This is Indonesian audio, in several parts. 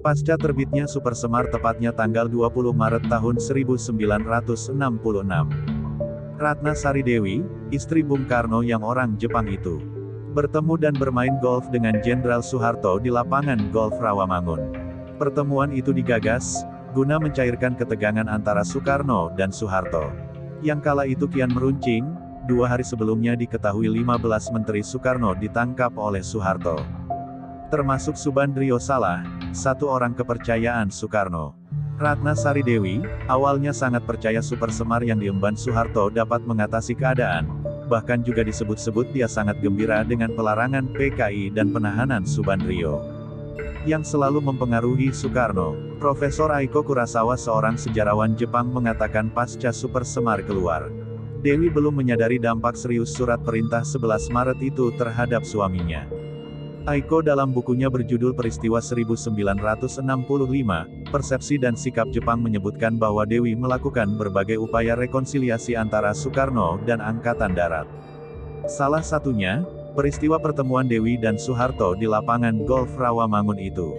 Pasca terbitnya Super Semar tepatnya tanggal 20 Maret tahun 1966. Ratna Sari Dewi, istri Bung Karno yang orang Jepang itu, bertemu dan bermain golf dengan Jenderal Soeharto di lapangan golf Rawamangun. Pertemuan itu digagas guna mencairkan ketegangan antara Soekarno dan Soeharto, yang kala itu kian meruncing. 2 hari sebelumnya diketahui 15 Menteri Soekarno ditangkap oleh Soeharto, termasuk Subandrio Salah, satu orang kepercayaan Soekarno. Ratna Sari Dewi, awalnya sangat percaya Super Semar yang diemban Soeharto dapat mengatasi keadaan, bahkan juga disebut-sebut dia sangat gembira dengan pelarangan PKI dan penahanan Subandrio, yang selalu mempengaruhi Soekarno. Profesor Aiko Kurosawa, seorang sejarawan Jepang, mengatakan pasca Super Semar keluar, Dewi belum menyadari dampak serius surat perintah 11 Maret itu terhadap suaminya. Aiko dalam bukunya berjudul Peristiwa 1965, Persepsi dan Sikap Jepang menyebutkan bahwa Dewi melakukan berbagai upaya rekonsiliasi antara Soekarno dan Angkatan Darat. Salah satunya, peristiwa pertemuan Dewi dan Soeharto di lapangan golf Rawamangun itu.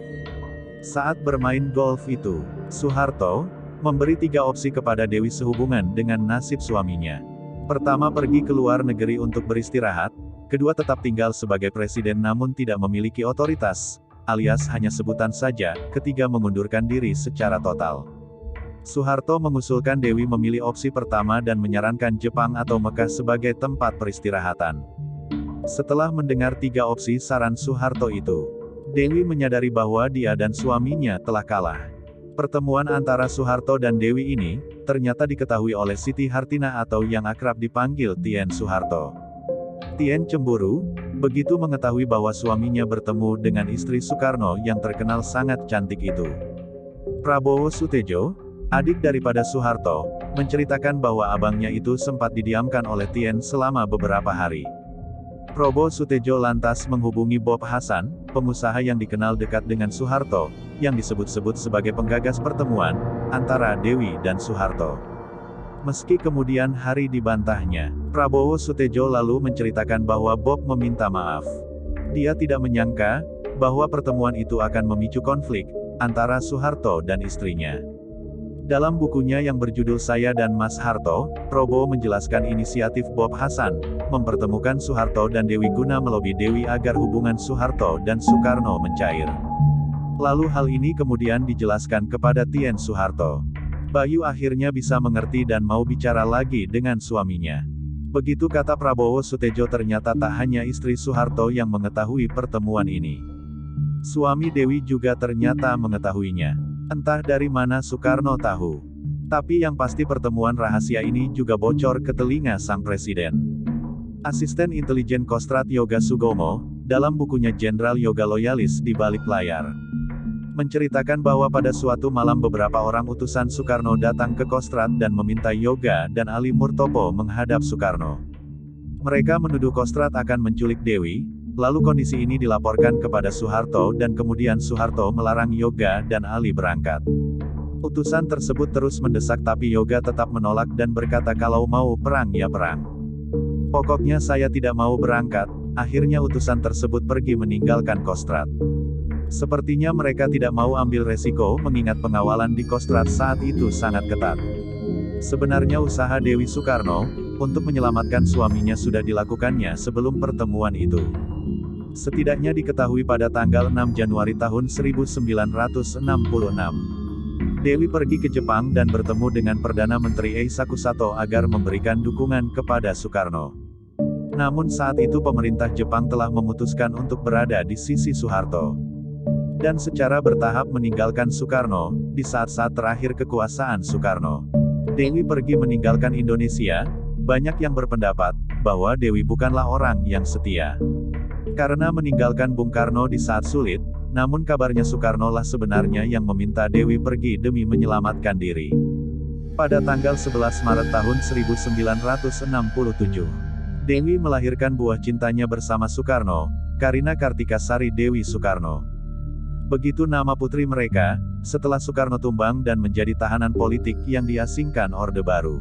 Saat bermain golf itu, Soeharto memberi 3 opsi kepada Dewi sehubungan dengan nasib suaminya. Pertama, pergi ke luar negeri untuk beristirahat. Kedua, tetap tinggal sebagai presiden namun tidak memiliki otoritas, alias hanya sebutan saja. Ketiga, mengundurkan diri secara total. Soeharto mengusulkan Dewi memilih opsi pertama dan menyarankan Jepang atau Mekah sebagai tempat peristirahatan. Setelah mendengar 3 opsi saran Soeharto itu, Dewi menyadari bahwa dia dan suaminya telah kalah. Pertemuan antara Soeharto dan Dewi ini, ternyata diketahui oleh Siti Hartinah atau yang akrab dipanggil Tien Soeharto. Tien cemburu, begitu mengetahui bahwa suaminya bertemu dengan istri Soekarno yang terkenal sangat cantik itu. Prabowo Sutejo, adik daripada Soeharto, menceritakan bahwa abangnya itu sempat didiamkan oleh Tien selama beberapa hari. Prabowo Sutejo lantas menghubungi Bob Hasan, pengusaha yang dikenal dekat dengan Soeharto, yang disebut-sebut sebagai penggagas pertemuan antara Dewi dan Soeharto. Meski kemudian hari dibantahnya, Prabowo Sutejo lalu menceritakan bahwa Bob meminta maaf. Dia tidak menyangka bahwa pertemuan itu akan memicu konflik antara Soeharto dan istrinya. Dalam bukunya yang berjudul Saya dan Mas Harto, Prabowo menjelaskan inisiatif Bob Hasan mempertemukan Soeharto dan Dewi guna melobi Dewi agar hubungan Soeharto dan Soekarno mencair. Lalu hal ini kemudian dijelaskan kepada Tien Soeharto. Bayu akhirnya bisa mengerti dan mau bicara lagi dengan suaminya. Begitu kata Prabowo Sutejo, ternyata tak hanya istri Soeharto yang mengetahui pertemuan ini. Suami Dewi juga ternyata mengetahuinya. Entah dari mana Soekarno tahu. Tapi yang pasti pertemuan rahasia ini juga bocor ke telinga sang presiden. Asisten intelijen Kostrad Yoga Sugomo, dalam bukunya Jenderal Yoga Loyalis di Balik Layar, menceritakan bahwa pada suatu malam beberapa orang utusan Soekarno datang ke Kostrad dan meminta Yoga dan Ali Murtopo menghadap Soekarno. Mereka menuduh Kostrad akan menculik Dewi, lalu kondisi ini dilaporkan kepada Soeharto dan kemudian Soeharto melarang Yoga dan Ali berangkat. Utusan tersebut terus mendesak tapi Yoga tetap menolak dan berkata kalau mau perang ya perang. Pokoknya saya tidak mau berangkat. Akhirnya utusan tersebut pergi meninggalkan Kostrad. Sepertinya mereka tidak mau ambil resiko mengingat pengawalan di Kostrad saat itu sangat ketat. Sebenarnya usaha Dewi Soekarno untuk menyelamatkan suaminya sudah dilakukannya sebelum pertemuan itu. Setidaknya diketahui pada tanggal 6 Januari tahun 1966. Dewi pergi ke Jepang dan bertemu dengan Perdana Menteri Eisaku Sato agar memberikan dukungan kepada Soekarno. Namun saat itu pemerintah Jepang telah memutuskan untuk berada di sisi Soeharto dan secara bertahap meninggalkan Soekarno di saat-saat terakhir kekuasaan Soekarno. Dewi pergi meninggalkan Indonesia. Banyak yang berpendapat bahwa Dewi bukanlah orang yang setia karena meninggalkan Bung Karno di saat sulit, namun kabarnya Soekarno lah sebenarnya yang meminta Dewi pergi demi menyelamatkan diri. Pada tanggal 11 Maret tahun 1967, Dewi melahirkan buah cintanya bersama Soekarno, Karina Kartika Sari Dewi Soekarno. Begitu nama putri mereka, setelah Soekarno tumbang dan menjadi tahanan politik yang diasingkan Orde Baru.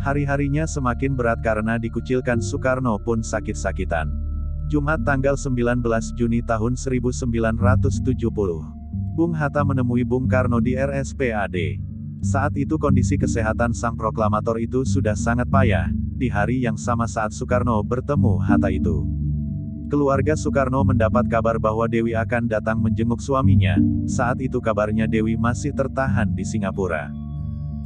Hari-harinya semakin berat karena dikucilkan. Soekarno pun sakit-sakitan. Jumat tanggal 19 Juni tahun 1970. Bung Hatta menemui Bung Karno di RSPAD. Saat itu kondisi kesehatan sang proklamator itu sudah sangat payah, di hari yang sama saat Soekarno bertemu Hatta itu. Keluarga Soekarno mendapat kabar bahwa Dewi akan datang menjenguk suaminya, saat itu kabarnya Dewi masih tertahan di Singapura.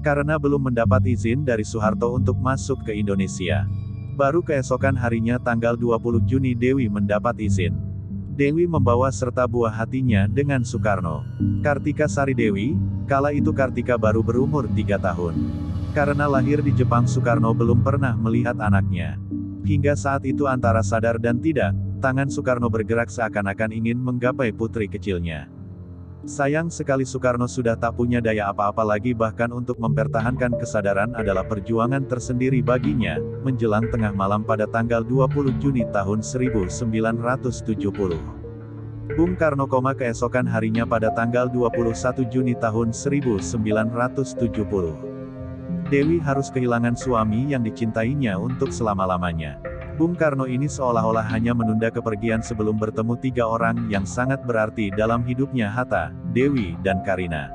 Karena belum mendapat izin dari Soeharto untuk masuk ke Indonesia. Baru keesokan harinya tanggal 20 Juni Dewi mendapat izin. Dewi membawa serta buah hatinya dengan Soekarno. Kartika Sari Dewi, kala itu Kartika baru berumur 3 tahun. Karena lahir di Jepang Soekarno belum pernah melihat anaknya. Hingga saat itu antara sadar dan tidak, tangan Soekarno bergerak seakan-akan ingin menggapai putri kecilnya. Sayang sekali Soekarno sudah tak punya daya apa-apa lagi, bahkan untuk mempertahankan kesadaran adalah perjuangan tersendiri baginya, menjelang tengah malam pada tanggal 20 Juni tahun 1970. Bung Karno keesokan harinya pada tanggal 21 Juni tahun 1970. Dewi harus kehilangan suami yang dicintainya untuk selama-lamanya. Bung Karno ini seolah-olah hanya menunda kepergian sebelum bertemu 3 orang yang sangat berarti dalam hidupnya, Hatta, Dewi, dan Karina.